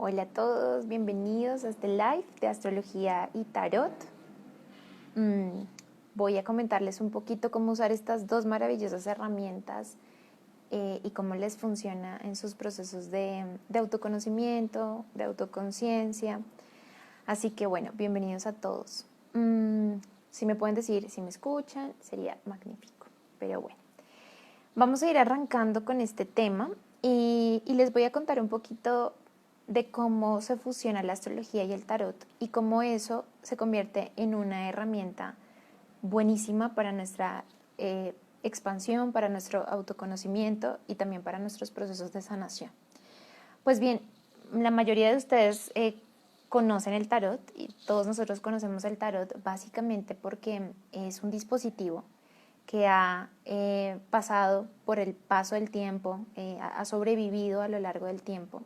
Hola a todos, bienvenidos a este live de astrología y tarot. Voy a comentarles un poquito cómo usar estas dos maravillosas herramientas y cómo les funciona en sus procesos de autoconocimiento, de autoconciencia. Así que bueno, bienvenidos a todos. Si me pueden decir si me escuchan, sería magnífico. Pero bueno, vamos a ir arrancando con este tema y les voy a contar un poquito de cómo se fusiona la astrología y el tarot y cómo eso se convierte en una herramienta buenísima para nuestra expansión, para nuestro autoconocimiento y también para nuestros procesos de sanación. Pues bien, la mayoría de ustedes conocen el tarot y todos nosotros conocemos el tarot básicamente porque es un dispositivo que ha pasado por el paso del tiempo, ha sobrevivido a lo largo del tiempo,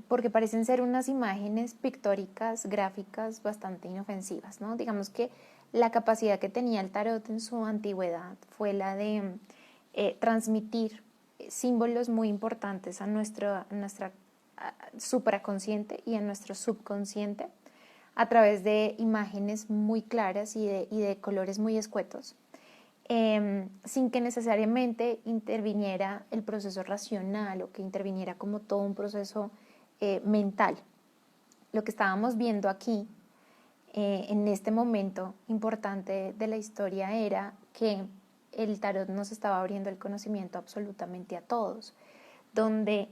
porque parecen ser unas imágenes pictóricas, gráficas bastante inofensivas, ¿no? Digamos que la capacidad que tenía el tarot en su antigüedad fue la de transmitir símbolos muy importantes a nuestra supraconsciente y a nuestro subconsciente a través de imágenes muy claras y de colores muy escuetos, sin que necesariamente interviniera el proceso racional o que interviniera como todo un proceso mental. Lo que estábamos viendo aquí en este momento importante de la historia era que el tarot nos estaba abriendo el conocimiento absolutamente a todos, donde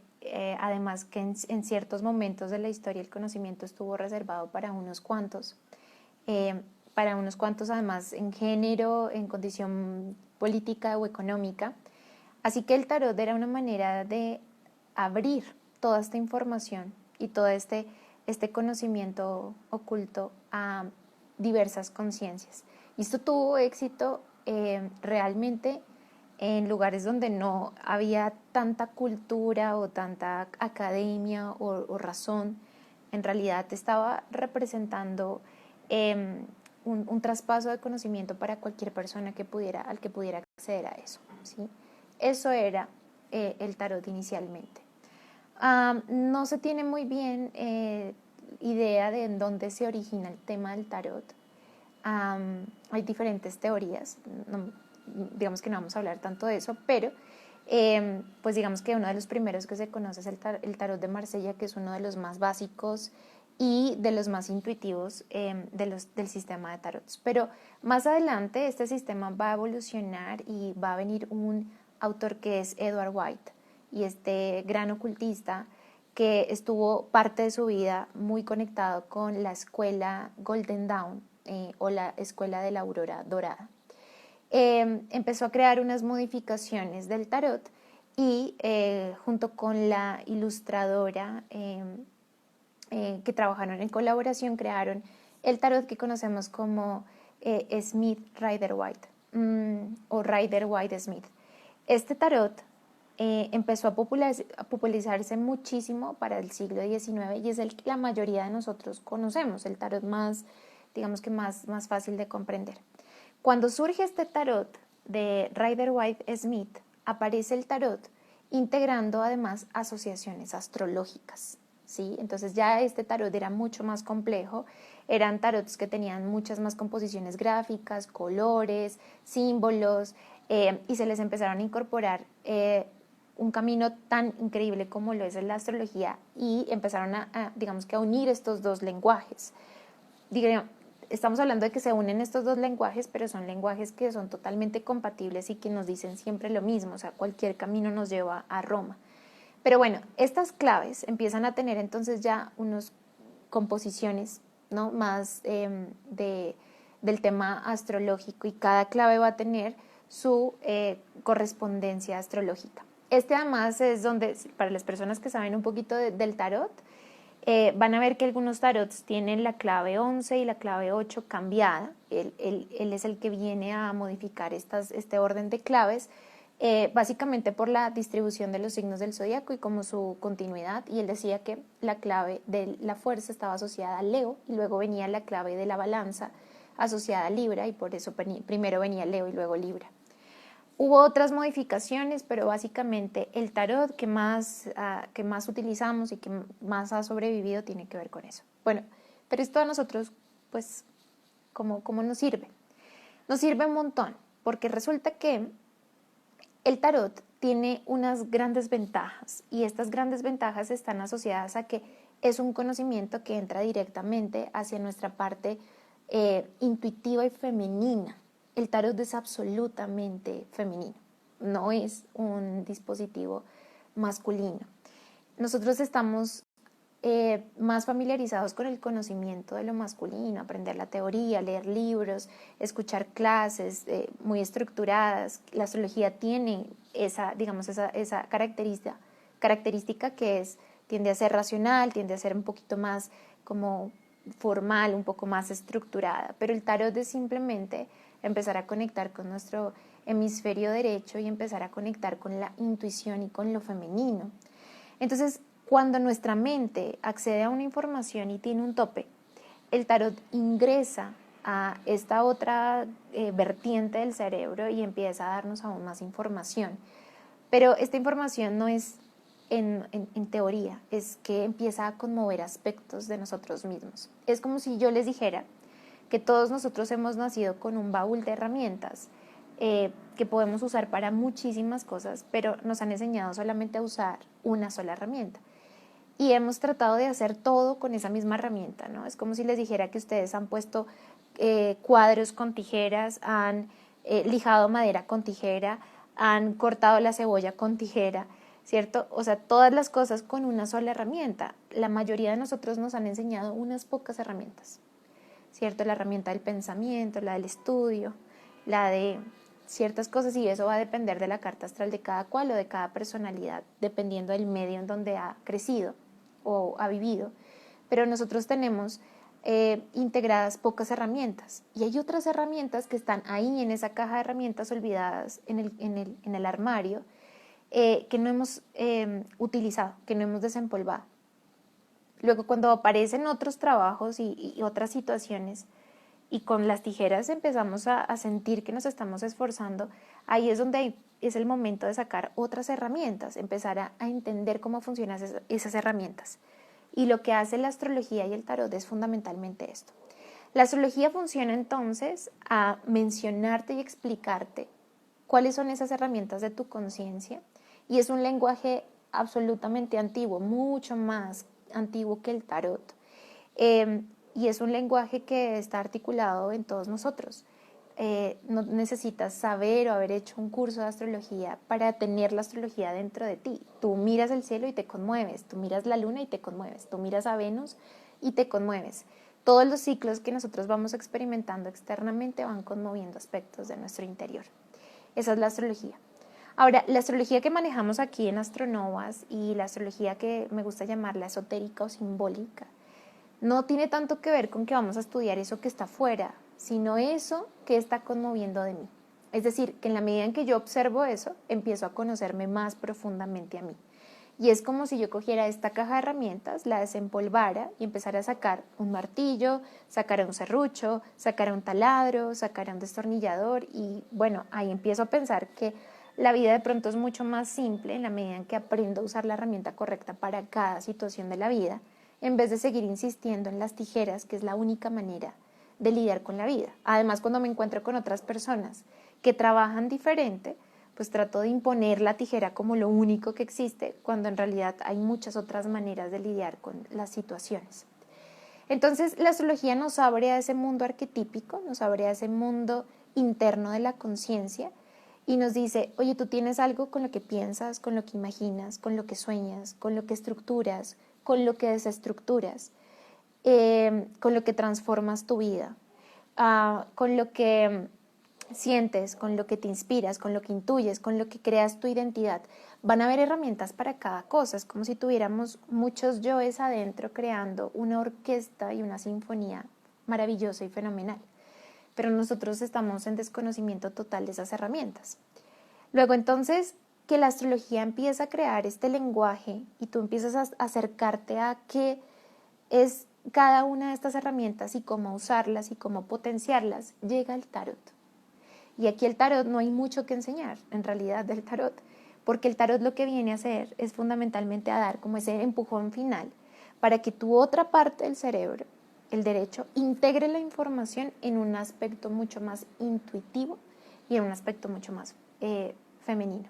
además que en ciertos momentos de la historia el conocimiento estuvo reservado para unos cuantos además en género, en condición política o económica. Así que el tarot era una manera de abrir toda esta información y todo este conocimiento oculto a diversas conciencias. Y esto tuvo éxito realmente en lugares donde no había tanta cultura o tanta academia o razón. En realidad estaba representando un traspaso de conocimiento para cualquier persona al que pudiera acceder a eso, ¿sí? Eso era el tarot inicialmente. No se tiene muy bien idea de en dónde se origina el tema del tarot. Hay diferentes teorías, digamos que no vamos a hablar tanto de eso, pero pues digamos que uno de los primeros que se conoce es el tarot de Marsella, que es uno de los más básicos y de los más intuitivos del sistema de tarots. Pero más adelante este sistema va a evolucionar y va a venir un autor que es Edward White, y este gran ocultista que estuvo parte de su vida muy conectado con la escuela Golden Dawn o la escuela de la aurora dorada. Empezó a crear unas modificaciones del tarot y junto con la ilustradora que trabajaron en colaboración crearon el tarot que conocemos como Smith Rider-Waite o Rider-Waite-Smith. Este tarot empezó a popularizarse muchísimo para el siglo XIX y es el que la mayoría de nosotros conocemos, el tarot más, digamos que más fácil de comprender. Cuando surge este tarot de Rider-Waite-Smith, aparece el tarot integrando además asociaciones astrológicas, ¿sí? Entonces ya este tarot era mucho más complejo, eran tarots que tenían muchas más composiciones gráficas, colores, símbolos, y se les empezaron a incorporar un camino tan increíble como lo es la astrología y empezaron digamos que a unir estos dos lenguajes. Estamos hablando de que se unen estos dos lenguajes, pero son lenguajes que son totalmente compatibles y que nos dicen siempre lo mismo, o sea, cualquier camino nos lleva a Roma. Pero bueno, estas claves empiezan a tener entonces ya unas composiciones, ¿no? Más del tema astrológico, y cada clave va a tener su correspondencia astrológica. Este además es donde, para las personas que saben un poquito del tarot, van a ver que algunos tarots tienen la clave 11 y la clave 8 cambiada. Él es el que viene a modificar este orden de claves, básicamente por la distribución de los signos del zodiaco y como su continuidad. Y él decía que la clave de la fuerza estaba asociada a Leo y luego venía la clave de la balanza asociada a Libra, y por eso primero venía Leo y luego Libra. Hubo otras modificaciones, pero básicamente el tarot que más utilizamos y que más ha sobrevivido tiene que ver con eso. Bueno, pero esto a nosotros, pues, ¿cómo nos sirve? Nos sirve un montón, porque resulta que el tarot tiene unas grandes ventajas y estas grandes ventajas están asociadas a que es un conocimiento que entra directamente hacia nuestra parte intuitiva y femenina. El tarot es absolutamente femenino, no es un dispositivo masculino. Nosotros estamos más familiarizados con el conocimiento de lo masculino, aprender la teoría, leer libros, escuchar clases muy estructuradas. La astrología tiene esa, digamos, esa característica que tiende a ser racional, tiende a ser un poquito más como formal, un poco más estructurada, pero el tarot es simplemente empezar a conectar con nuestro hemisferio derecho y empezar a conectar con la intuición y con lo femenino. Entonces, cuando nuestra mente accede a una información y tiene un tope, el tarot ingresa a esta otra vertiente del cerebro y empieza a darnos aún más información. Pero esta información no es en teoría, es que empieza a conmover aspectos de nosotros mismos. Es como si yo les dijera que todos nosotros hemos nacido con un baúl de herramientas que podemos usar para muchísimas cosas, pero nos han enseñado solamente a usar una sola herramienta. Y hemos tratado de hacer todo con esa misma herramienta, ¿no? Es como si les dijera que ustedes han puesto cuadros con tijeras, han lijado madera con tijera, han cortado la cebolla con tijera, ¿cierto? O sea, todas las cosas con una sola herramienta. La mayoría de nosotros nos han enseñado unas pocas herramientas, ¿cierto? La herramienta del pensamiento, la del estudio, la de ciertas cosas, y eso va a depender de la carta astral de cada cual o de cada personalidad, dependiendo del medio en donde ha crecido o ha vivido. Pero nosotros tenemos integradas pocas herramientas y hay otras herramientas que están ahí en esa caja de herramientas olvidadas en el armario que no hemos utilizado, que no hemos desempolvado. Luego, cuando aparecen otros trabajos y otras situaciones y con las tijeras empezamos a sentir que nos estamos esforzando, ahí es donde es el momento de sacar otras herramientas, empezar a entender cómo funcionan esas herramientas. Y lo que hace la astrología y el tarot es fundamentalmente esto. La astrología funciona entonces a mencionarte y explicarte cuáles son esas herramientas de tu conciencia, y es un lenguaje absolutamente antiguo, mucho más antiguo que el tarot. Y es un lenguaje que está articulado en todos nosotros. No necesitas saber o haber hecho un curso de astrología para tener la astrología dentro de ti. Tú miras el cielo y te conmueves, tú miras la luna y te conmueves, tú miras a Venus y te conmueves. Todos los ciclos que nosotros vamos experimentando externamente van conmoviendo aspectos de nuestro interior. Esa es la astrología. Ahora, la astrología que manejamos aquí en Astronovas y la astrología que me gusta llamarla esotérica o simbólica, no tiene tanto que ver con que vamos a estudiar eso que está afuera, sino eso que está conmoviendo de mí. Es decir, que en la medida en que yo observo eso, empiezo a conocerme más profundamente a mí. Y es como si yo cogiera esta caja de herramientas, la desempolvara y empezara a sacar un martillo, sacara un serrucho, sacara un taladro, sacara un destornillador, y bueno, ahí empiezo a pensar que la vida de pronto es mucho más simple en la medida en que aprendo a usar la herramienta correcta para cada situación de la vida, en vez de seguir insistiendo en las tijeras, que es la única manera de lidiar con la vida. Además, cuando me encuentro con otras personas que trabajan diferente, pues trato de imponer la tijera como lo único que existe, cuando en realidad hay muchas otras maneras de lidiar con las situaciones. Entonces, la astrología nos abre a ese mundo arquetípico, nos abre a ese mundo interno de la conciencia y nos dice, oye, tú tienes algo con lo que piensas, con lo que imaginas, con lo que sueñas, con lo que estructuras, con lo que desestructuras, con lo que transformas tu vida, con lo que sientes, con lo que te inspiras, con lo que intuyes, con lo que creas tu identidad. Van a haber herramientas para cada cosa, es como si tuviéramos muchos yoes adentro creando una orquesta y una sinfonía maravillosa y fenomenal. Pero nosotros estamos en desconocimiento total de esas herramientas. Luego entonces que la astrología empieza a crear este lenguaje y tú empiezas a acercarte a qué es cada una de estas herramientas y cómo usarlas y cómo potenciarlas, llega el tarot. Y aquí el tarot no hay mucho que enseñar, en realidad, del tarot, porque el tarot lo que viene a hacer es fundamentalmente a dar como ese empujón final para que tu otra parte del cerebro, el derecho, integre la información en un aspecto mucho más intuitivo y en un aspecto mucho más femenino.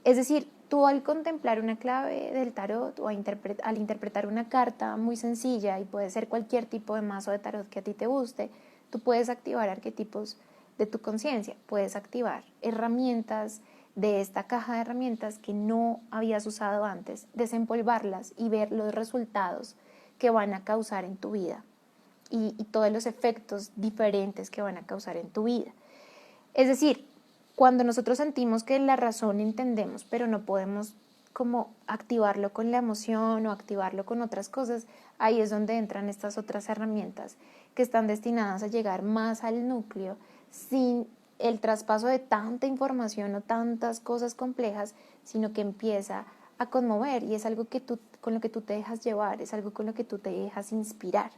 Es decir, tú al contemplar una clave del tarot o al interpretar una carta muy sencilla, y puede ser cualquier tipo de mazo de tarot que a ti te guste, tú puedes activar arquetipos de tu conciencia, puedes activar herramientas de esta caja de herramientas que no habías usado antes, desempolvarlas y ver los resultados que van a causar en tu vida y todos los efectos diferentes que van a causar en tu vida. Es decir, cuando nosotros sentimos que la razón entendemos, pero no podemos como activarlo con la emoción o activarlo con otras cosas, ahí es donde entran estas otras herramientas que están destinadas a llegar más al núcleo sin el traspaso de tanta información o tantas cosas complejas, sino que empieza a conmover y es algo que con lo que tú te dejas llevar, es algo con lo que tú te dejas inspirar.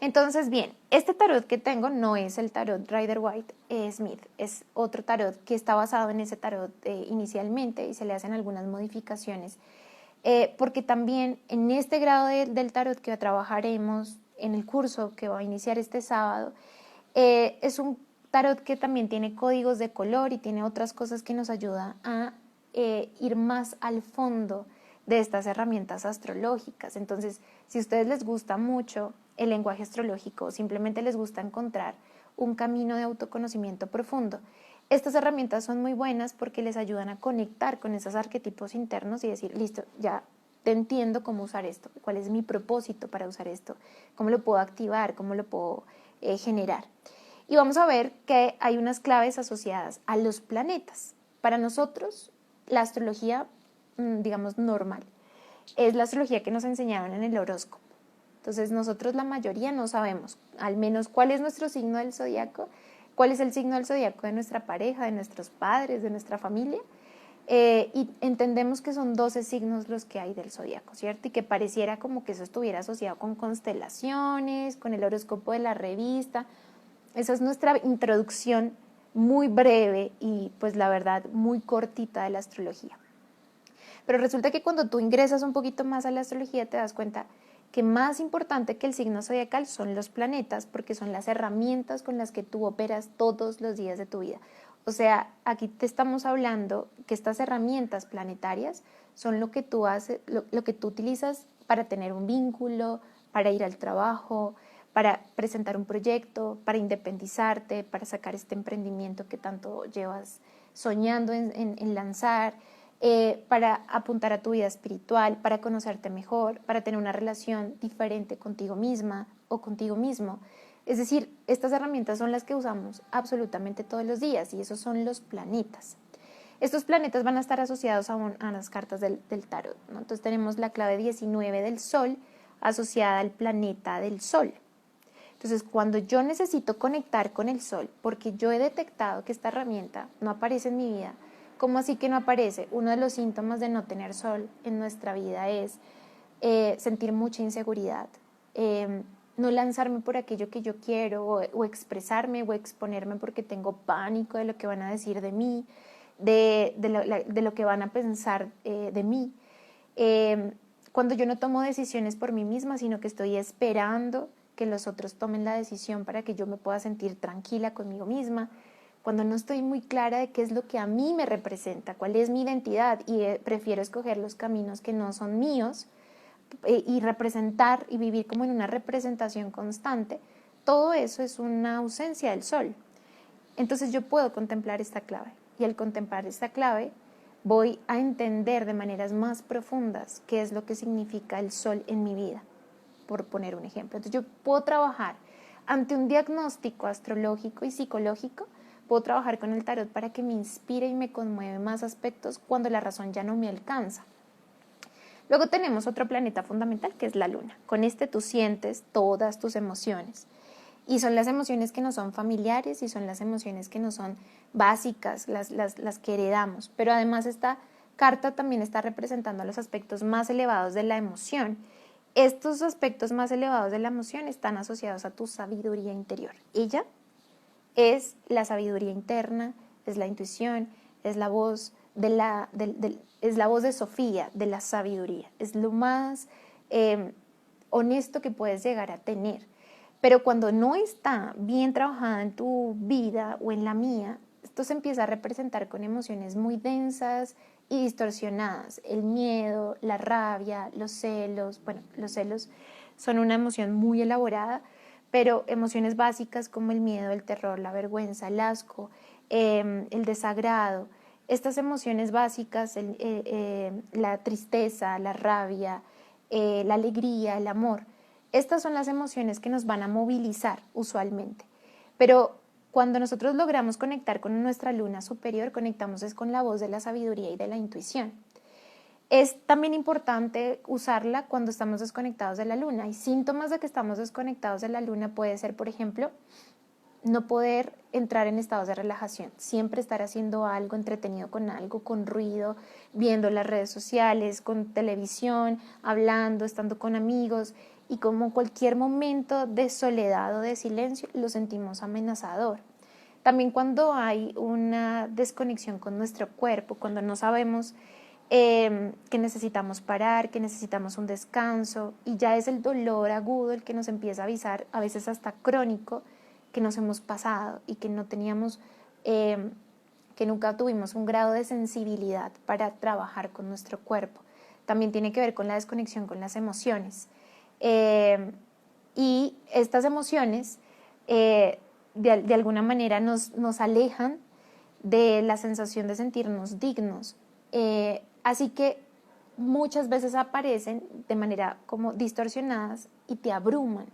Entonces, bien, este tarot que tengo no es el tarot Rider-Waite Smith, es otro tarot que está basado en ese tarot inicialmente y se le hacen algunas modificaciones, porque también en este grado del tarot que trabajaremos en el curso que va a iniciar este sábado, es un tarot que también tiene códigos de color y tiene otras cosas que nos ayuda a ir más al fondo de estas herramientas astrológicas. Entonces, si a ustedes les gusta mucho el lenguaje astrológico, simplemente les gusta encontrar un camino de autoconocimiento profundo, estas herramientas son muy buenas porque les ayudan a conectar con esos arquetipos internos y decir, listo, ya te entiendo cómo usar esto, cuál es mi propósito para usar esto, cómo lo puedo activar, cómo lo puedo generar. Y vamos a ver que hay unas claves asociadas a los planetas. Para nosotros, la astrología, digamos, normal, es la astrología que nos enseñaron en el horóscopo. Entonces nosotros la mayoría no sabemos al menos cuál es nuestro signo del zodiaco, cuál es el signo del zodiaco de nuestra pareja, de nuestros padres, de nuestra familia, y entendemos que son 12 signos los que hay del zodiaco, ¿cierto? Y que pareciera como que eso estuviera asociado con constelaciones, con el horóscopo de la revista. Esa es nuestra introducción muy breve y pues la verdad muy cortita de la astrología. Pero resulta que cuando tú ingresas un poquito más a la astrología te das cuenta que más importante que el signo zodiacal son los planetas, porque son las herramientas con las que tú operas todos los días de tu vida. O sea, aquí te estamos hablando que estas herramientas planetarias son lo que tú haces, lo que tú utilizas para tener un vínculo, para ir al trabajo, para presentar un proyecto, para independizarte, para sacar este emprendimiento que tanto llevas soñando en lanzar, para apuntar a tu vida espiritual, para conocerte mejor, para tener una relación diferente contigo misma o contigo mismo. Es decir, estas herramientas son las que usamos absolutamente todos los días y esos son los planetas. Estos planetas van a estar asociados a las cartas del tarot, ¿no? Entonces tenemos la clave 19 del Sol asociada al planeta del Sol. Entonces, cuando yo necesito conectar con el Sol, porque yo he detectado que esta herramienta no aparece en mi vida, ¿cómo así que no aparece? Uno de los síntomas de no tener sol en nuestra vida es sentir mucha inseguridad, no lanzarme por aquello que yo quiero o expresarme o exponerme porque tengo pánico de lo que van a decir de mí, de lo que van a pensar de mí. Cuando yo no tomo decisiones por mí misma, sino que estoy esperando que los otros tomen la decisión para que yo me pueda sentir tranquila conmigo misma, cuando no estoy muy clara de qué es lo que a mí me representa, cuál es mi identidad y prefiero escoger los caminos que no son míos y representar y vivir como en una representación constante, todo eso es una ausencia del sol. Entonces yo puedo contemplar esta clave y al contemplar esta clave voy a entender de maneras más profundas qué es lo que significa el sol en mi vida, por poner un ejemplo. Entonces yo puedo trabajar ante un diagnóstico astrológico y psicológico, puedo trabajar con el tarot para que me inspire y me conmueve más aspectos cuando la razón ya no me alcanza. Luego tenemos otro planeta fundamental que es la luna. Con este tú sientes todas tus emociones. Y son las emociones que no son familiares y son las emociones que no son básicas, las que heredamos. Pero además esta carta también está representando los aspectos más elevados de la emoción. Estos aspectos más elevados de la emoción están asociados a tu sabiduría interior. Ella es la sabiduría interna, es la intuición, es la voz es la voz de Sofía, de la sabiduría. Es lo más honesto que puedes llegar a tener. Pero cuando no está bien trabajada en tu vida o en la mía, esto se empieza a representar con emociones muy densas y distorsionadas. El miedo, la rabia, los celos. Bueno, los celos son una emoción muy elaborada, pero emociones básicas como el miedo, el terror, la vergüenza, el asco, el desagrado. Estas emociones básicas, la tristeza, la rabia, la alegría, el amor, estas son las emociones que nos van a movilizar usualmente. Pero cuando nosotros logramos conectar con nuestra luna superior, conectamos es con la voz de la sabiduría y de la intuición. Es también importante usarla cuando estamos desconectados de la luna. Y síntomas de que estamos desconectados de la luna puede ser, por ejemplo, no poder entrar en estados de relajación, siempre estar haciendo algo entretenido con algo, con ruido, viendo las redes sociales, con televisión, hablando, estando con amigos, y como cualquier momento de soledad o de silencio lo sentimos amenazador. También cuando hay una desconexión con nuestro cuerpo, cuando no sabemos que necesitamos parar, que necesitamos un descanso, y ya es el dolor agudo el que nos empieza a avisar, a veces hasta crónico, que nos hemos pasado y que no teníamos, que nunca tuvimos un grado de sensibilidad para trabajar con nuestro cuerpo. También tiene que ver con la desconexión con las emociones. Y estas emociones de alguna manera nos alejan de la sensación de sentirnos dignos. Así que muchas veces aparecen de manera como distorsionadas y te abruman.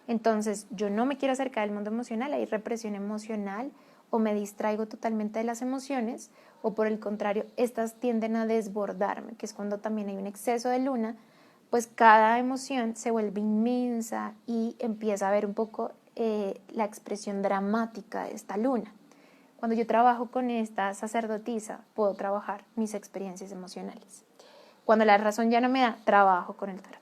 Entonces, yo no me quiero acercar al mundo emocional, hay represión emocional, o me distraigo totalmente de las emociones, o por el contrario, estas tienden a desbordarme, que es cuando también hay un exceso de luna, pues cada emoción se vuelve inmensa y empieza a ver un poco la expresión dramática de esta luna. Cuando yo trabajo con esta sacerdotisa, puedo trabajar mis experiencias emocionales. Cuando la razón ya no me da, trabajo con el tarot.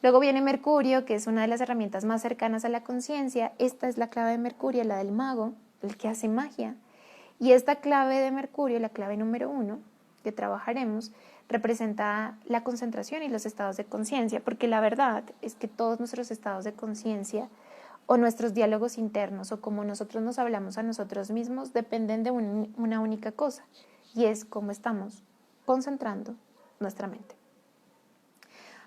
Luego viene Mercurio, que es una de las herramientas más cercanas a la conciencia. Esta es la clave de Mercurio, la del mago, el que hace magia. Y esta clave de Mercurio, la clave número 1, que trabajaremos, representa la concentración y los estados de conciencia, porque la verdad es que todos nuestros estados de conciencia o nuestros diálogos internos o como nosotros nos hablamos a nosotros mismos dependen de una única cosa, y es cómo estamos concentrando nuestra mente.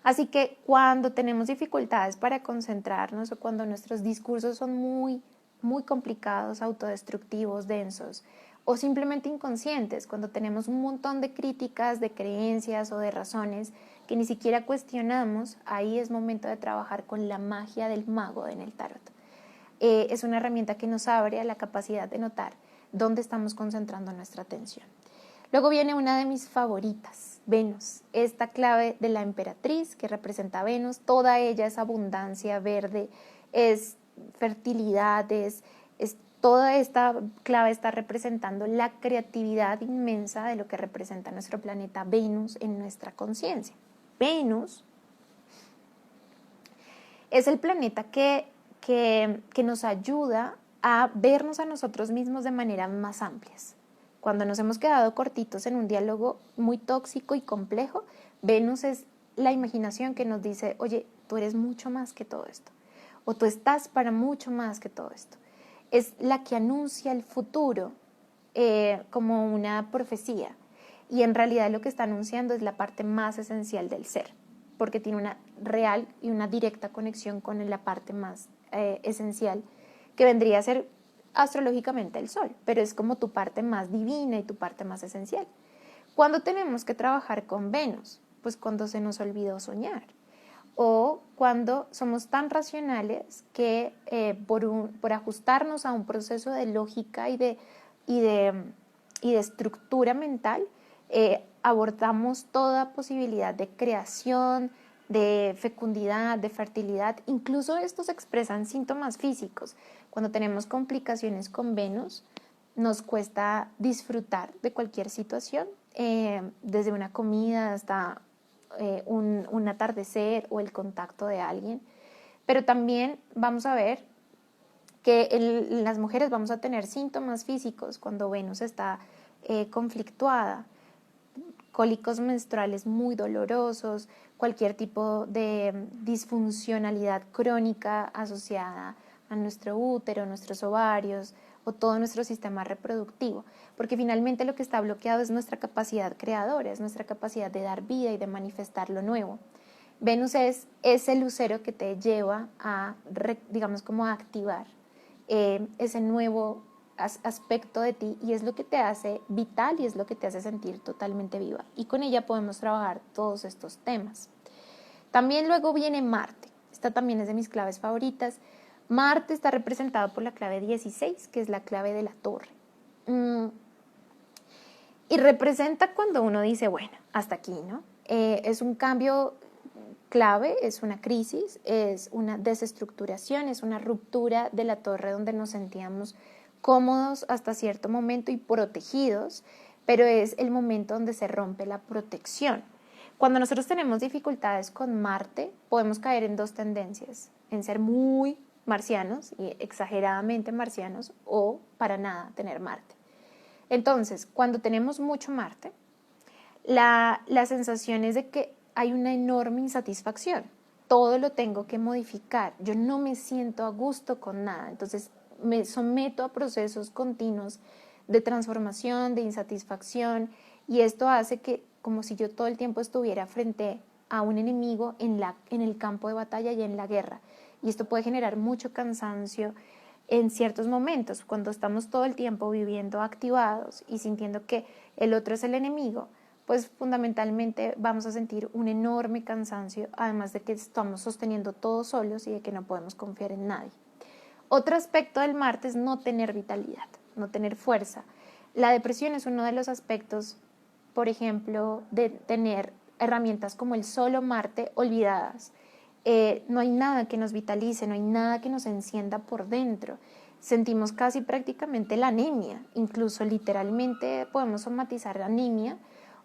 Así que cuando tenemos dificultades para concentrarnos o cuando nuestros discursos son muy complicados, autodestructivos, densos o simplemente inconscientes, cuando tenemos un montón de críticas, de creencias o de razones que ni siquiera cuestionamos, ahí es momento de trabajar con la magia del mago en el tarot. Es una herramienta que nos abre a la capacidad de notar dónde estamos concentrando nuestra atención. Luego viene una de mis favoritas, Venus, esta clave de la emperatriz que representa a Venus, toda ella es abundancia verde, es fertilidad, es toda esta clave está representando la creatividad inmensa de lo que representa nuestro planeta Venus en nuestra conciencia. Venus es el planeta que nos ayuda a vernos a nosotros mismos de manera más amplias. Cuando nos hemos quedado cortitos en un diálogo muy tóxico y complejo, Venus es la imaginación que nos dice, oye, tú eres mucho más que todo esto, o tú estás para mucho más que todo esto. Es la que anuncia el futuro como una profecía, y en realidad lo que está anunciando es la parte más esencial del ser, porque tiene una real y una directa conexión con la parte más esencial, que vendría a ser astrológicamente el sol, pero es como tu parte más divina y tu parte más esencial. ¿Cuándo tenemos que trabajar con Venus? Pues cuando se nos olvidó soñar, o cuando somos tan racionales que por ajustarnos a un proceso de lógica y de estructura mental, abortamos toda posibilidad de creación, de fecundidad, de fertilidad. Incluso estos expresan síntomas físicos. Cuando tenemos complicaciones con Venus, nos cuesta disfrutar de cualquier situación, desde una comida hasta un atardecer o el contacto de alguien. Pero también vamos a ver que en las mujeres vamos a tener síntomas físicos cuando Venus está conflictuada, cólicos menstruales muy dolorosos, cualquier tipo de disfuncionalidad crónica asociada a nuestro útero, nuestros ovarios o todo nuestro sistema reproductivo, porque finalmente lo que está bloqueado es nuestra capacidad creadora, es nuestra capacidad de dar vida y de manifestar lo nuevo. Venus es ese lucero que te lleva a, digamos, como a activar ese nuevo aspecto de ti, y es lo que te hace vital y es lo que te hace sentir totalmente viva, y con ella podemos trabajar todos estos temas. También luego viene Marte. Esta también es de mis claves favoritas. Marte está representado por la clave 16, que es la clave de la torre. Y representa cuando uno dice, bueno, hasta aquí, ¿no? Es un cambio clave, es una crisis, es una desestructuración, es una ruptura de la torre donde nos sentíamos cómodos hasta cierto momento y protegidos, pero es el momento donde se rompe la protección. Cuando nosotros tenemos dificultades con Marte, podemos caer en dos tendencias, en ser muy marcianos y exageradamente marcianos, o para nada tener Marte. Entonces, cuando tenemos mucho Marte, la sensación es de que hay una enorme insatisfacción. Todo lo tengo que modificar. Yo no me siento a gusto con nada. Entonces me someto a procesos continuos de transformación, de insatisfacción, y esto hace que, como si yo todo el tiempo estuviera frente a un enemigo en el campo de batalla y en la guerra. Y esto puede generar mucho cansancio en ciertos momentos, cuando estamos todo el tiempo viviendo activados y sintiendo que el otro es el enemigo, pues fundamentalmente vamos a sentir un enorme cansancio, además de que estamos sosteniendo todo solos y de que no podemos confiar en nadie. Otro aspecto del Marte es no tener vitalidad, no tener fuerza. La depresión es uno de los aspectos, por ejemplo, de tener herramientas como el solo Marte olvidadas. No hay nada que nos vitalice, no hay nada que nos encienda por dentro. Sentimos casi prácticamente la anemia, incluso literalmente podemos somatizar anemia,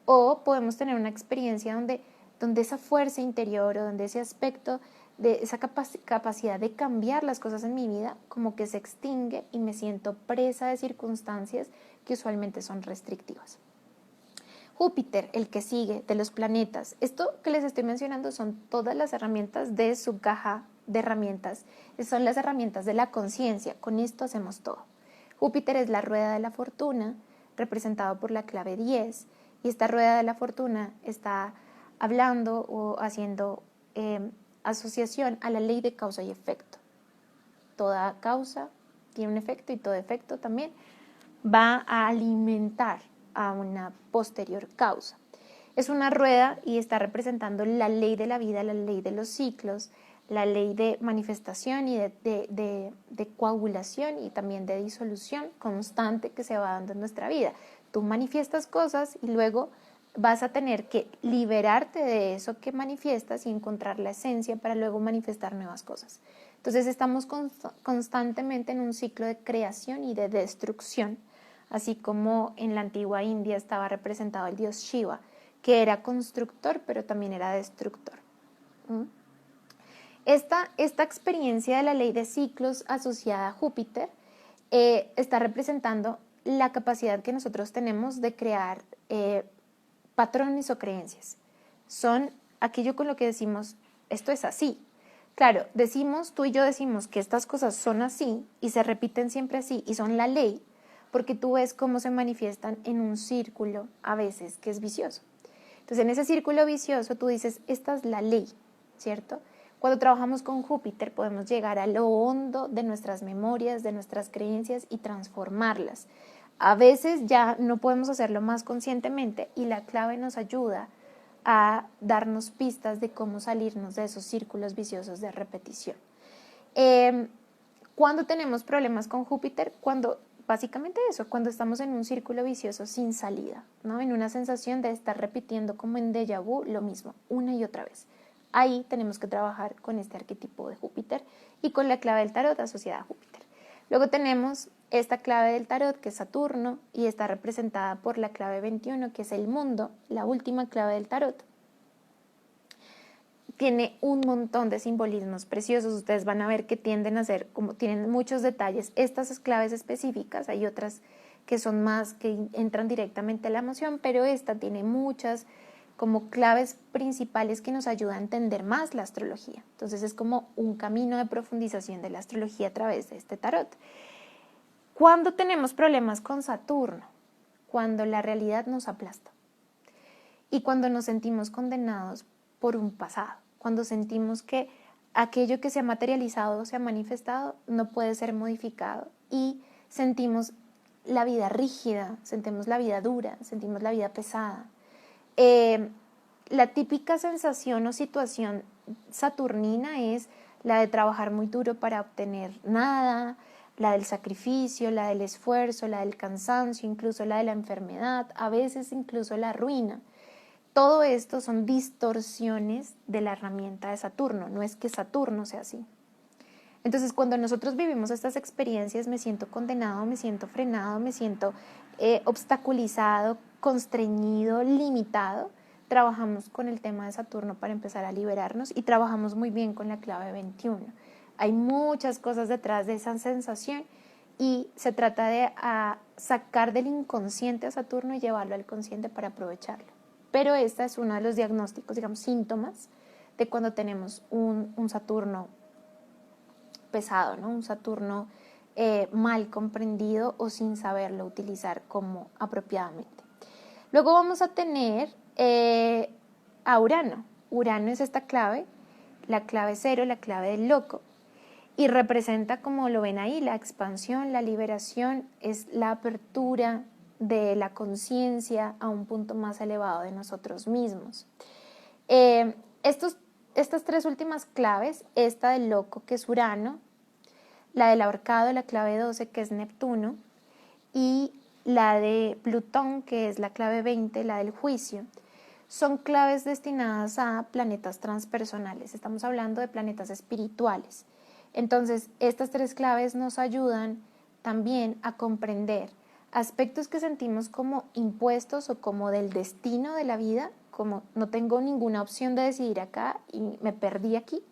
o podemos tener una experiencia donde esa fuerza interior o donde ese aspecto de esa capacidad de cambiar las cosas en mi vida como que se extingue y me siento presa de circunstancias que usualmente son restrictivas. Júpiter, el que sigue de los planetas. Esto que les estoy mencionando son todas las herramientas de su caja de herramientas. Son las herramientas de la conciencia. Con esto hacemos todo. Júpiter es la rueda de la fortuna, representado por la clave 10. Y esta rueda de la fortuna está hablando o haciendo asociación a la ley de causa y efecto. Toda causa tiene un efecto y todo efecto también va a alimentar a una posterior causa. Es una rueda y está representando la ley de la vida, la ley de los ciclos, la ley de manifestación y de coagulación y también de disolución constante que se va dando en nuestra vida. Tú manifiestas cosas y luego vas a tener que liberarte de eso que manifiestas y encontrar la esencia para luego manifestar nuevas cosas. Entonces estamos constantemente en un ciclo de creación y de destrucción, así como en la antigua India estaba representado el dios Shiva, que era constructor pero también era destructor. Esta experiencia de la ley de ciclos asociada a Júpiter está representando la capacidad que nosotros tenemos de crear patrones o creencias. Son aquello con lo que decimos, esto es así. Claro, tú y yo decimos que estas cosas son así y se repiten siempre así y son la ley, porque tú ves cómo se manifiestan en un círculo a veces que es vicioso. Entonces, en ese círculo vicioso tú dices, esta es la ley, ¿cierto? Cuando trabajamos con Júpiter podemos llegar a lo hondo de nuestras memorias, de nuestras creencias y transformarlas. A veces ya no podemos hacerlo más conscientemente y la clave nos ayuda a darnos pistas de cómo salirnos de esos círculos viciosos de repetición. ¿Cuándo tenemos problemas con Júpiter? Básicamente eso, cuando estamos en un círculo vicioso sin salida, ¿no? En una sensación de estar repitiendo como en déjà vu lo mismo, una y otra vez. Ahí tenemos que trabajar con este arquetipo de Júpiter y con la clave del tarot asociada a Júpiter. Luego tenemos esta clave del tarot, que es Saturno, y está representada por la clave 21, que es el mundo, la última clave del tarot. tiene un montón de simbolismos preciosos. Ustedes van a ver que tienden a ser, como tienen muchos detalles, estas claves específicas, hay otras que son más, que entran directamente a la emoción, pero esta tiene muchas como claves principales que nos ayudan a entender más la astrología. Entonces es como un camino de profundización de la astrología a través de este tarot. ¿Cuándo tenemos problemas con Saturno? Cuando la realidad nos aplasta y cuando nos sentimos condenados por un pasado, cuando sentimos que aquello que se ha materializado o se ha manifestado no puede ser modificado y sentimos la vida rígida, sentimos la vida dura, sentimos la vida pesada. La típica sensación o situación saturnina es la de trabajar muy duro para obtener nada, la del sacrificio, la del esfuerzo, la del cansancio, incluso la de la enfermedad, a veces incluso la ruina. Todo esto son distorsiones de la herramienta de Saturno, no es que Saturno sea así. Entonces, cuando nosotros vivimos estas experiencias, me siento condenado, me siento frenado, me siento obstaculizado, constreñido, limitado, trabajamos con el tema de Saturno para empezar a liberarnos y trabajamos muy bien con la clave 21. Hay muchas cosas detrás de esa sensación y se trata de sacar del inconsciente a Saturno y llevarlo al consciente para aprovecharlo. Pero este es uno de los diagnósticos, digamos, síntomas de cuando tenemos un Saturno pesado, ¿no? Un Saturno mal comprendido o sin saberlo utilizar como apropiadamente. Luego vamos a tener a Urano. Urano es esta clave, la clave 0, la clave del loco, y representa, como lo ven ahí, la expansión, la liberación, es la apertura de la conciencia a un punto más elevado de nosotros mismos. Estas tres últimas claves, esta del loco, que es Urano, la del ahorcado, la clave 12, que es Neptuno, y la de Plutón, que es la clave 20, la del juicio, son claves destinadas a planetas transpersonales. Estamos hablando de planetas espirituales. Entonces, estas tres claves nos ayudan también a comprender aspectos que sentimos como impuestos o como del destino de la vida, como no tengo ninguna opción de decidir acá y me perdí aquí.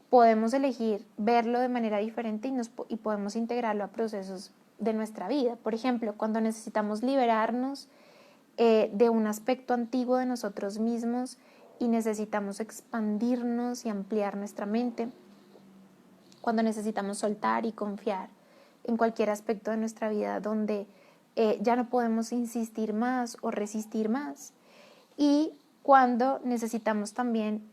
Podemos elegir verlo de manera diferente y podemos integrarlo a procesos de nuestra vida. Por ejemplo, cuando necesitamos liberarnos de un aspecto antiguo de nosotros mismos y necesitamos expandirnos y ampliar nuestra mente, cuando necesitamos soltar y confiar en cualquier aspecto de nuestra vida donde ya no podemos insistir más o resistir más, y cuando necesitamos también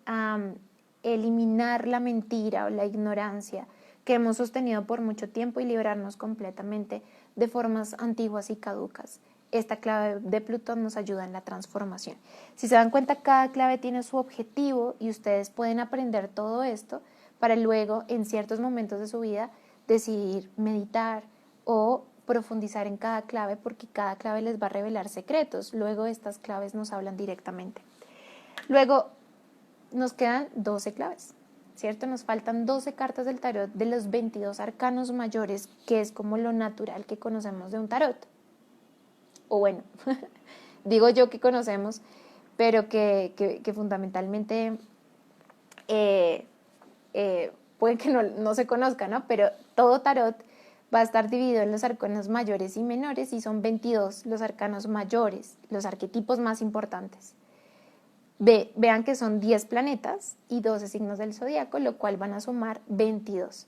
eliminar la mentira o la ignorancia que hemos sostenido por mucho tiempo y liberarnos completamente de formas antiguas y caducas. Esta clave de Plutón nos ayuda en la transformación. Si se dan cuenta, cada clave tiene su objetivo y ustedes pueden aprender todo esto para luego, en ciertos momentos de su vida, decidir meditar o profundizar en cada clave, porque cada clave les va a revelar secretos. Luego estas claves nos hablan directamente. Luego nos quedan 12 claves, ¿cierto? Nos faltan 12 cartas del tarot de los 22 arcanos mayores, que es como lo natural que conocemos de un tarot. O bueno, digo yo que conocemos, pero que fundamentalmente puede que no se conozca, ¿no? Pero todo tarot va a estar dividido en los arcanos mayores y menores y son 22 los arcanos mayores, los arquetipos más importantes. Vean que son 10 planetas y 12 signos del zodiaco, lo cual van a sumar 22.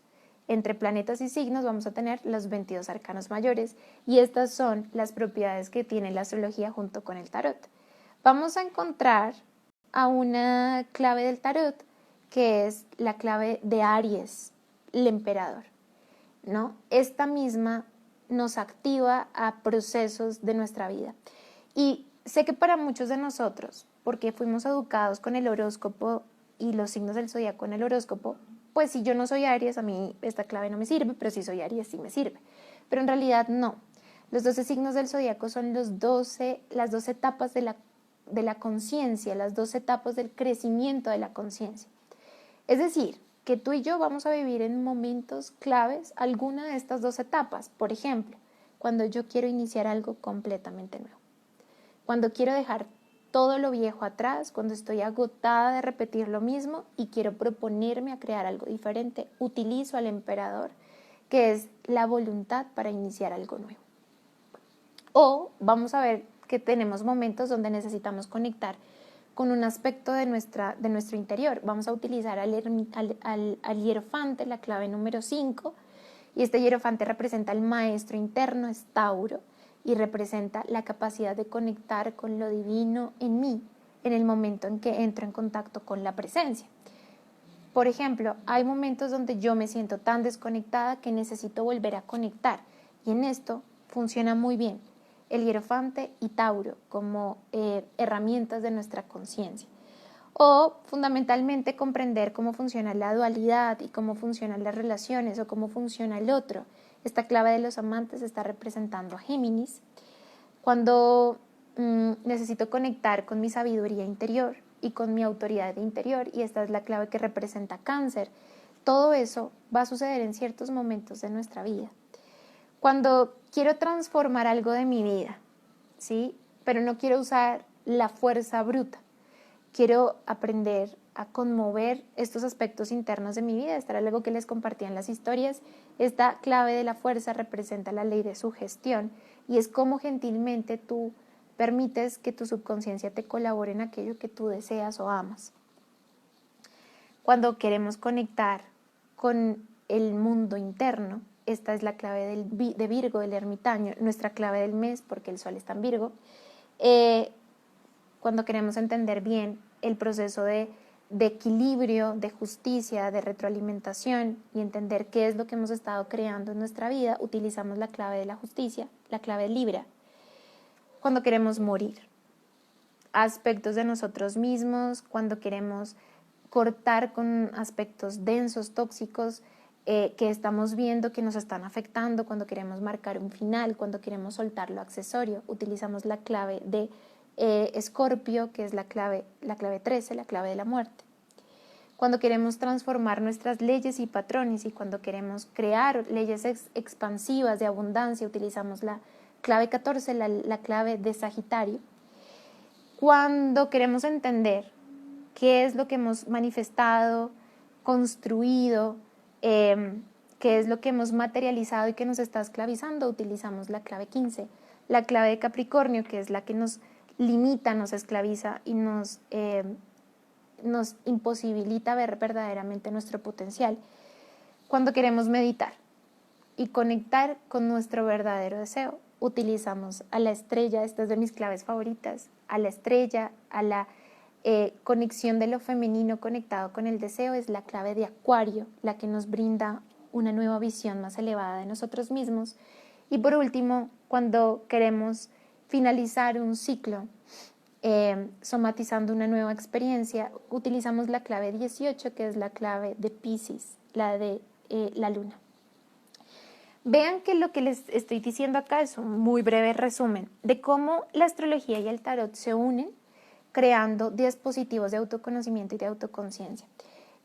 Entre planetas y signos vamos a tener los 22 arcanos mayores y estas son las propiedades que tiene la astrología junto con el tarot. Vamos a encontrar a una clave del tarot que es la clave de Aries, el emperador, ¿no? Esta misma nos activa a procesos de nuestra vida. Y sé que para muchos de nosotros, porque fuimos educados con el horóscopo y los signos del zodiaco en el horóscopo, pues si yo no soy Aries, a mí esta clave no me sirve, pero si soy Aries sí me sirve. Pero en realidad no. Los 12 signos del zodiaco son las 12 etapas de la conciencia, las 12 etapas del crecimiento de la conciencia. Es decir, que tú y yo vamos a vivir en momentos claves alguna de estas 2 etapas. Por ejemplo, cuando yo quiero iniciar algo completamente nuevo. Cuando quiero dejar todo lo viejo atrás, cuando estoy agotada de repetir lo mismo y quiero proponerme a crear algo diferente, utilizo al emperador, que es la voluntad para iniciar algo nuevo. O vamos a ver que tenemos momentos donde necesitamos conectar con un aspecto de nuestro interior. Vamos a utilizar al hierofante, la clave número 5, y este hierofante representa el maestro interno, es Tauro, y representa la capacidad de conectar con lo divino en mí en el momento en que entro en contacto con la presencia. Por ejemplo, hay momentos donde yo me siento tan desconectada que necesito volver a conectar, y en esto funciona muy bien el hierofante y Tauro como herramientas de nuestra conciencia. O fundamentalmente comprender cómo funciona la dualidad y cómo funcionan las relaciones o cómo funciona el otro. Esta clave de los amantes está representando a Géminis. Cuando necesito conectar con mi sabiduría interior y con mi autoridad interior, y esta es la clave que representa Cáncer. Todo eso va a suceder en ciertos momentos de nuestra vida. Cuando quiero transformar algo de mi vida, ¿sí? Pero no quiero usar la fuerza bruta. Quiero aprender a conmover estos aspectos internos de mi vida. Esto era algo que les compartía en las historias. Esta clave de la fuerza representa la ley de sugestión y es cómo gentilmente tú permites que tu subconsciencia te colabore en aquello que tú deseas o amas. Cuando queremos conectar con el mundo interno, esta es la clave de Virgo, del ermitaño, nuestra clave del mes, porque el sol está en Virgo. Cuando queremos entender bien el proceso de equilibrio, de justicia, de retroalimentación y entender qué es lo que hemos estado creando en nuestra vida, utilizamos la clave de la justicia, la clave de Libra. Cuando queremos morir, aspectos de nosotros mismos, cuando queremos cortar con aspectos densos, tóxicos, que estamos viendo que nos están afectando, cuando queremos marcar un final, cuando queremos soltar lo accesorio, utilizamos la clave de Escorpio, que es la clave 13, la clave de la muerte. Cuando queremos transformar nuestras leyes y patrones y cuando queremos crear leyes expansivas de abundancia, utilizamos la clave 14, la clave de Sagitario. Cuando queremos entender qué es lo que hemos manifestado, construido, qué es lo que hemos materializado y que nos está esclavizando, utilizamos la clave 15, la clave de Capricornio, que es la que nos limita, nos esclaviza y nos imposibilita ver verdaderamente nuestro potencial. Cuando queremos meditar y conectar con nuestro verdadero deseo, utilizamos a la estrella, esta es de mis claves favoritas, a la estrella, a la conexión de lo femenino conectado con el deseo, es la clave de Acuario, la que nos brinda una nueva visión más elevada de nosotros mismos. Y por último, cuando queremos finalizar un ciclo, somatizando una nueva experiencia, utilizamos la clave 18, que es la clave de Piscis, la de la luna. Vean que lo que les estoy diciendo acá es un muy breve resumen de cómo la astrología y el tarot se unen creando dispositivos de autoconocimiento y de autoconciencia.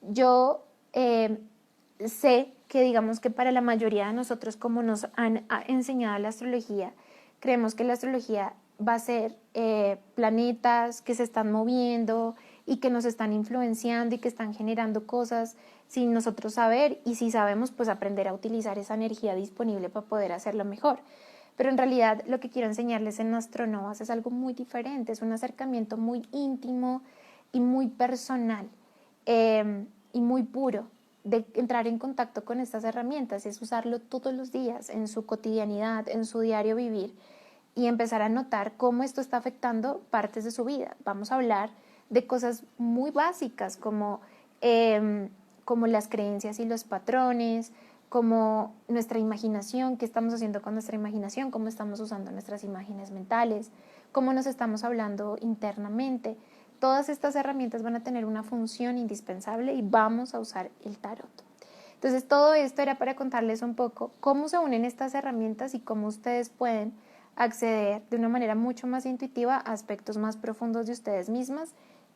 Yo sé que digamos que para la mayoría de nosotros, como nos han enseñado la astrología, creemos que la astrología va a ser planetas que se están moviendo y que nos están influenciando y que están generando cosas sin nosotros saber, y si sabemos, pues aprender a utilizar esa energía disponible para poder hacerlo mejor. Pero en realidad lo que quiero enseñarles en Astronovas es algo muy diferente, es un acercamiento muy íntimo y muy personal y muy puro de entrar en contacto con estas herramientas, es usarlo todos los días en su cotidianidad, en su diario vivir y empezar a notar cómo esto está afectando partes de su vida. Vamos a hablar de cosas muy básicas como las creencias y los patrones, como nuestra imaginación, qué estamos haciendo con nuestra imaginación, cómo estamos usando nuestras imágenes mentales, cómo nos estamos hablando internamente. Todas estas herramientas van a tener una función indispensable y vamos a usar el tarot. Entonces todo esto era para contarles un poco cómo se unen estas herramientas y cómo ustedes pueden acceder de una manera mucho más intuitiva a aspectos más profundos de ustedes mismas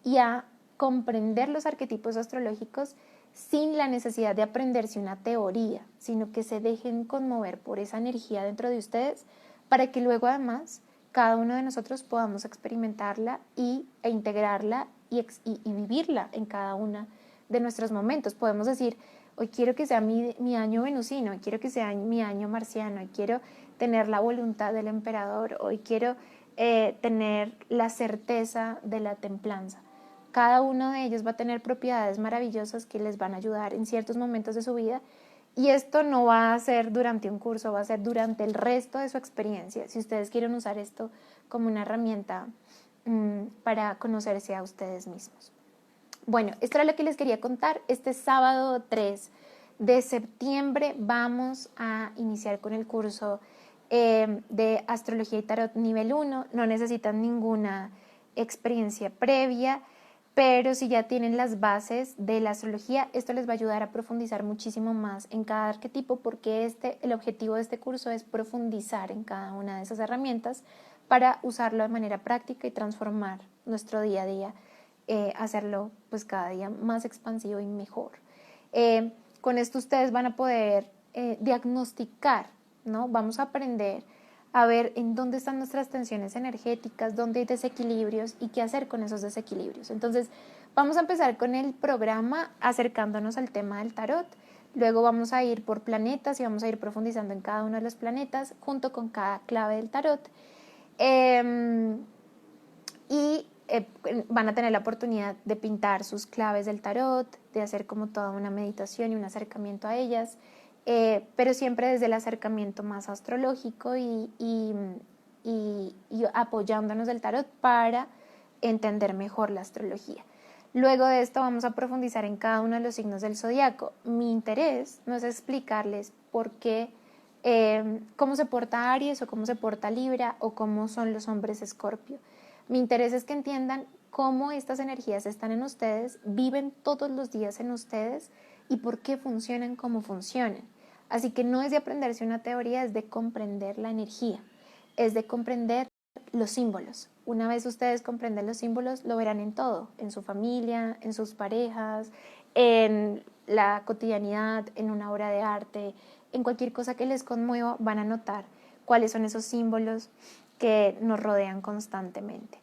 y a comprender los arquetipos astrológicos sin la necesidad de aprenderse una teoría, sino que se dejen conmover por esa energía dentro de ustedes para que luego además cada uno de nosotros podamos experimentarla e integrarla y vivirla en cada uno de nuestros momentos. Podemos decir, hoy quiero que sea mi año venusino, hoy quiero que sea mi año marciano, hoy quiero tener la voluntad del emperador, hoy quiero tener la certeza de la templanza. Cada uno de ellos va a tener propiedades maravillosas que les van a ayudar en ciertos momentos de su vida, y esto no va a ser durante un curso, va a ser durante el resto de su experiencia, si ustedes quieren usar esto como una herramienta para conocerse a ustedes mismos. Bueno, esto era lo que les quería contar. Este sábado 3 de septiembre vamos a iniciar con el curso de Astrología y Tarot nivel 1. No necesitan ninguna experiencia previa, pero si ya tienen las bases de la astrología, esto les va a ayudar a profundizar muchísimo más en cada arquetipo, porque el objetivo de este curso es profundizar en cada una de esas herramientas para usarlo de manera práctica y transformar nuestro día a día, hacerlo pues cada día más expansivo y mejor. Con esto ustedes van a poder diagnosticar, ¿no? Vamos a aprender a ver en dónde están nuestras tensiones energéticas, dónde hay desequilibrios y qué hacer con esos desequilibrios. Entonces, vamos a empezar con el programa acercándonos al tema del tarot. Luego vamos a ir por planetas y vamos a ir profundizando en cada uno de los planetas junto con cada clave del tarot. Van a tener la oportunidad de pintar sus claves del tarot, de hacer como toda una meditación y un acercamiento a ellas. Pero siempre desde el acercamiento más astrológico y apoyándonos del tarot para entender mejor la astrología. Luego de esto vamos a profundizar en cada uno de los signos del zodiaco. Mi interés no es explicarles por qué, cómo se porta Aries o cómo se porta Libra o cómo son los hombres Escorpio. Mi interés es que entiendan cómo estas energías están en ustedes, viven todos los días en ustedes y por qué funcionan como funcionan. Así que no es de aprenderse una teoría, es de comprender la energía, es de comprender los símbolos. Una vez ustedes comprenden los símbolos, lo verán en todo, en su familia, en sus parejas, en la cotidianidad, en una obra de arte, en cualquier cosa que les conmueva, van a notar cuáles son esos símbolos que nos rodean constantemente.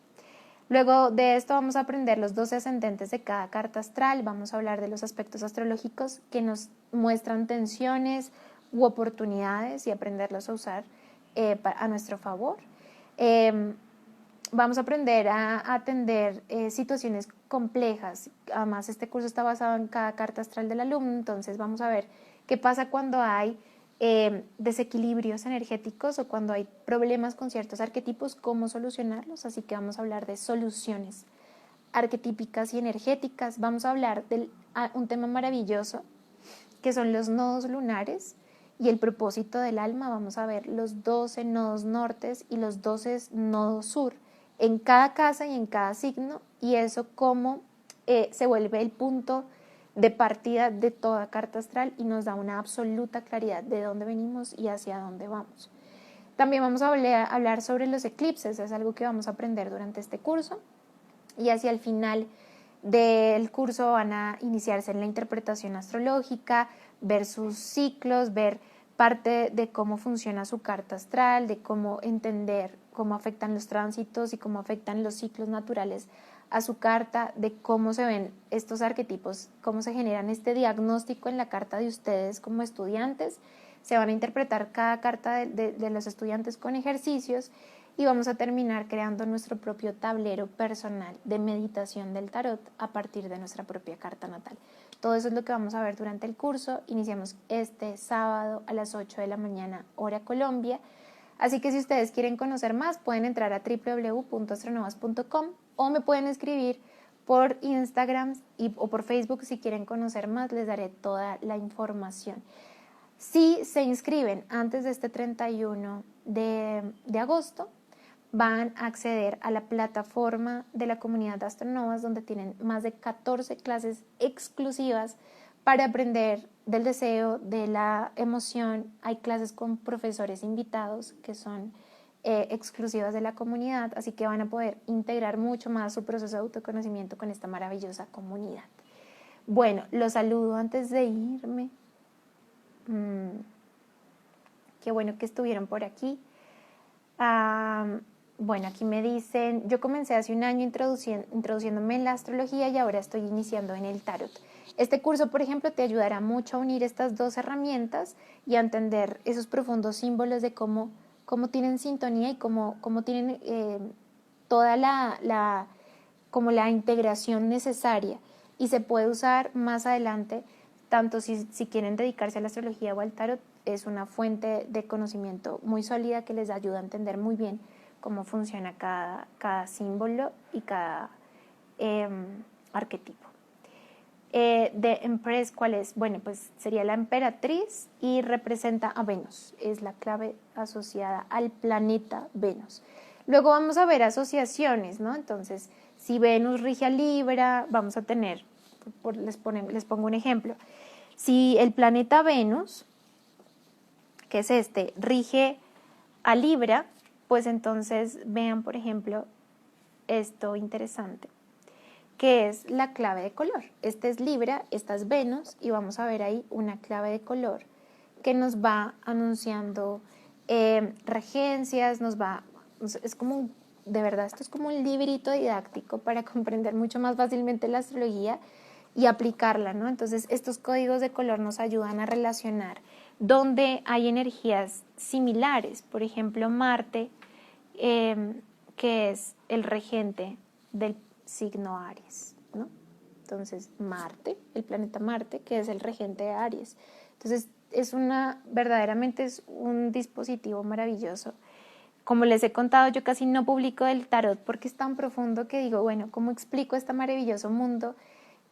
Luego de esto vamos a aprender los 12 ascendentes de cada carta astral, vamos a hablar de los aspectos astrológicos que nos muestran tensiones u oportunidades y aprenderlos a usar a nuestro favor. Vamos a aprender a atender situaciones complejas. Además, este curso está basado en cada carta astral del alumno, entonces vamos a ver qué pasa cuando hay desequilibrios energéticos o cuando hay problemas con ciertos arquetipos, cómo solucionarlos. Así que vamos a hablar de soluciones arquetípicas y energéticas. Vamos a hablar de un tema maravilloso que son los nodos lunares y el propósito del alma. Vamos a ver los 12 nodos nortes y los 12 nodos sur en cada casa y en cada signo, y eso cómo se vuelve el punto de partida de toda carta astral y nos da una absoluta claridad de dónde venimos y hacia dónde vamos. También vamos a hablar sobre los eclipses, es algo que vamos a aprender durante este curso, y hacia el final del curso van a iniciarse en la interpretación astrológica, ver sus ciclos, ver parte de cómo funciona su carta astral, de cómo entender cómo afectan los tránsitos y cómo afectan los ciclos naturales a su carta, de cómo se ven estos arquetipos, cómo se generan este diagnóstico en la carta de ustedes como estudiantes. Se van a interpretar cada carta de los estudiantes con ejercicios y vamos a terminar creando nuestro propio tablero personal de meditación del tarot a partir de nuestra propia carta natal. Todo eso es lo que vamos a ver durante el curso. Iniciamos este sábado a las 8 de la mañana, hora Colombia. Así que si ustedes quieren conocer más, pueden entrar a www.astronovas.com o me pueden escribir por Instagram o por Facebook si quieren conocer más, les daré toda la información. Si se inscriben antes de este 31 de agosto, van a acceder a la plataforma de la comunidad de Astronovas, donde tienen más de 14 clases exclusivas para aprender del deseo, de la emoción. Hay clases con profesores invitados que son exclusivas de la comunidad, así que van a poder integrar mucho más su proceso de autoconocimiento con esta maravillosa comunidad. Bueno, los saludo antes de irme. Qué bueno que estuvieron por aquí. Bueno, aquí me dicen, yo comencé hace un año introduciéndome en la astrología y ahora estoy iniciando en el tarot. Este curso, por ejemplo, te ayudará mucho a unir estas dos herramientas y a entender esos profundos símbolos de cómo tienen sintonía y cómo tienen toda como la integración necesaria, y se puede usar más adelante, tanto si quieren dedicarse a la astrología o al tarot. Es una fuente de conocimiento muy sólida que les ayuda a entender muy bien cómo funciona cada símbolo y cada arquetipo. De Empress, ¿cuál es? Bueno, pues sería la emperatriz y representa a Venus, es la clave asociada al planeta Venus. Luego vamos a ver asociaciones, ¿no? Entonces, si Venus rige a Libra, vamos a tener, les pongo un ejemplo. Si el planeta Venus, que es este, rige a Libra, pues entonces vean, por ejemplo, esto interesante, que es la clave de color. Este es Libra, esta es Venus, y vamos a ver ahí una clave de color que nos va anunciando regencias, es como, de verdad, esto es como un librito didáctico para comprender mucho más fácilmente la astrología y aplicarla, ¿no? Entonces, estos códigos de color nos ayudan a relacionar donde hay energías similares. Por ejemplo, Marte, que es el regente del signo Aries, ¿no? Entonces, Marte, el planeta Marte, que es el regente de Aries. Entonces, verdaderamente es un dispositivo maravilloso. Como les he contado, yo casi no publico el tarot porque es tan profundo que digo, bueno, ¿cómo explico este maravilloso mundo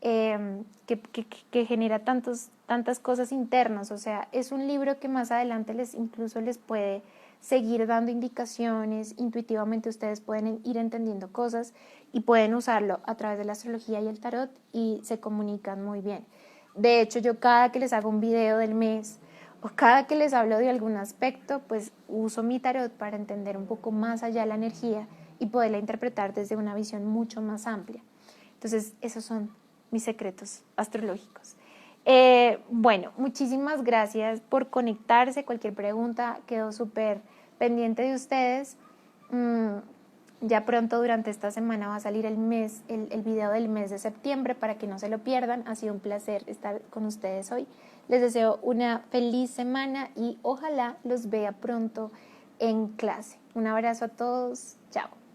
que genera tantas cosas internas? O sea, es un libro que más adelante incluso les puede seguir dando indicaciones, intuitivamente ustedes pueden ir entendiendo cosas y pueden usarlo a través de la astrología y el tarot y se comunican muy bien. De hecho, yo cada que les hago un video del mes o cada que les hablo de algún aspecto, pues uso mi tarot para entender un poco más allá la energía y poderla interpretar desde una visión mucho más amplia. Entonces, esos son mis secretos astrológicos. Bueno, muchísimas gracias por conectarse. Cualquier pregunta, quedo súper pendiente de ustedes. Ya pronto durante esta semana va a salir el video del mes de septiembre para que no se lo pierdan. Ha sido un placer estar con ustedes hoy. Les deseo una feliz semana y ojalá los vea pronto en clase. Un abrazo a todos. Chao.